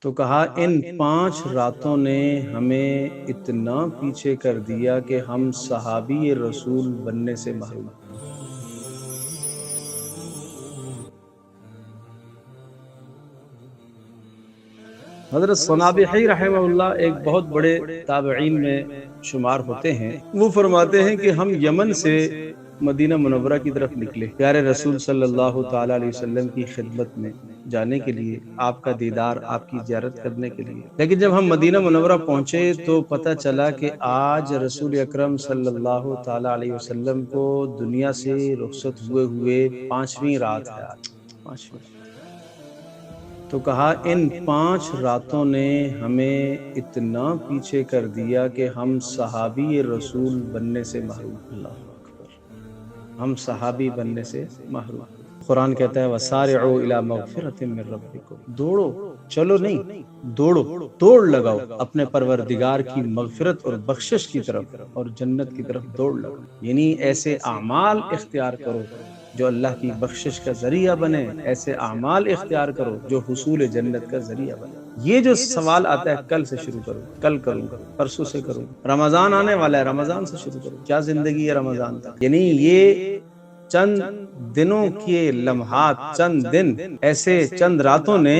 تو کہا ان 5 راتوں نے ہمیں اتنا پیچھے کر دیا کہ ہم صحابی رسول بننے سے محروم۔ حضرت صنابحی رحمہ اللہ ایک بہت بڑے تابعین میں شمار ہوتے ہیں۔ وہ فرماتے ہیں کہ ہم یمن سے مدینہ منورہ کی طرف نکلے، پیارے رسول صلی اللہ تعالی علیہ وسلم کی خدمت میں جانے کے لیے، آپ کا دیدار، آپ کی زیارت کرنے کے لیے۔ لیکن جب ہم مدینہ منورہ پہنچے تو پتہ چلا کہ آج رسول اکرم صلی اللہ تعالی علیہ وسلم کو دنیا سے رخصت ہوئے 5ویں رات ہے آج، 5ویں۔ تو کہا ان 5 راتوں نے ہمیں اتنا پیچھے کر دیا کہ ہم صحابی رسول بننے سے محروم۔ اللہ اکبر، ہم صحابی بننے سے محروم۔ قرآن کہتا ہے وَسَارِعُوا إِلَىٰ مَغْفِرَةٍ مِّن رَبِّكُمْ، دوڑو، چلو نہیں، دوڑو، دوڑ لگاؤ اپنے پروردگار کی مغفرت اور بخشش کی طرف اور جنت کی طرف دوڑ لگاؤ، یعنی ایسے اعمال اختیار کرو جو اللہ کی بخشش کا ذریعہ بنے، ایسے اعمال اختیار کرو جو حصول جنت کا ذریعہ بنے۔ یہ جو سوال آتا ہے کل سے شروع کرو، کل کروں گا، پرسوں سے کروں، رمضان آنے والا ہے، رمضان سے شروع کرو، کیا زندگی ہے رمضان تک؟ یعنی یہ چند دنوں کے لمحات، چند دن، ایسے چند راتوں نے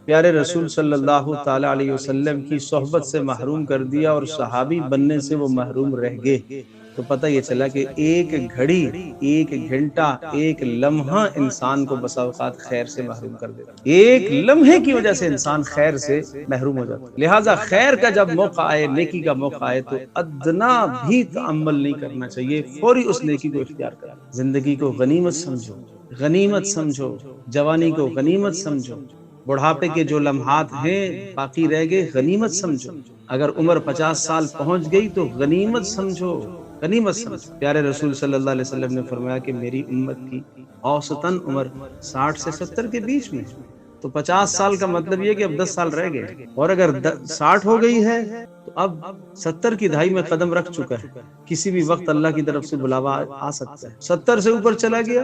پیارے رسول صلی اللہ تعالی علیہ وسلم کی صحبت سے محروم کر دیا اور صحابی بننے سے وہ محروم رہ گئے۔ تو پتہ یہ چلا کہ ایک گھڑی، ایک گھنٹہ، ایک لمحہ انسان کو بسا اوقات خیر سے محروم کر دیتا، ایک لمحے کی وجہ سے انسان خیر سے محروم ہو جاتا۔ لہٰذا خیر کا جب موقع آئے، نیکی کا موقع آئے تو ادنا بھی تعمل نہیں کرنا چاہیے، فوری اس نیکی کو اختیار کرنا۔ زندگی کو غنیمت سمجھو، غنیمت سمجھو، جوانی کو غنیمت سمجھو، بڑھاپے کے جو لمحات ہیں باقی رہ گئے غنیمت سمجھو، اگر عمر 50 سال پہنچ گئی تو غنیمت سمجھو، غنیمت سمجھو۔ پیارے رسول صلی اللہ علیہ وسلم نے فرمایا کہ میری امت کی اوسطاً عمر 60 سے 70 کے بیچ میں ہے، تو 50 سال کا مطلب یہ کہ اب 10 سال رہ گئے، اور اگر 60 ہو گئی ہے تو اب 70 کی دہائی میں قدم رکھ چکا ہے، کسی بھی وقت اللہ کی طرف سے بلاوا آ سکتا ہے۔ 70 سے اوپر چلا گیا،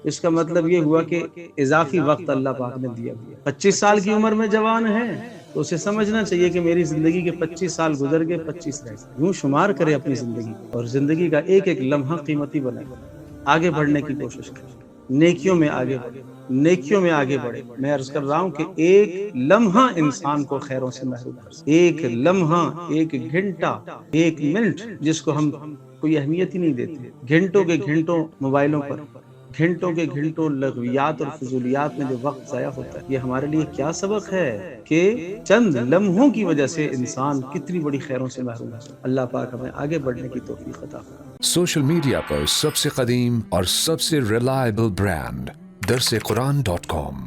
اس کا مطلب یہ ہوا کہ اضافی وقت اللہ پاک نے دیا۔ 25 سال کی عمر میں جوان ہے تو اسے سمجھنا چاہیے کہ میری زندگی کے 25 سال گزر گئے، 25 رہ گئے۔ یوں شمار کرے اپنی زندگی اور زندگی کا ایک ایک لمحہ قیمتی بنائے، آگے بڑھنے کی کوشش کرے، نیکیوں میں آگے بڑھے، نیکیوں میں آگے بڑھے۔ میں عرض کر رہا ہوں کہ ایک لمحہ انسان کو خیروں سے محروم کر سکتا ہے، ایک لمحہ، ایک گھنٹہ، ایک منٹ جس کو ہم کوئی اہمیت ہی نہیں دیتے، گھنٹوں کے گھنٹوں موبائلوں پر، گھنٹوں کے گھنٹوں لغویات اور فضولیات میں جو وقت ضائع ہوتا ہے، یہ ہمارے لیے کیا سبق ہے کہ چند لمحوں کی وجہ سے انسان کتنی بڑی خیروں سے محروم ہے۔ اللہ پاک ہمیں آگے بڑھنے کی توفیق عطا فرمائے۔ سوشل میڈیا پر سب سے قدیم اور سب سے ریلائبل برانڈ درسقرآن.com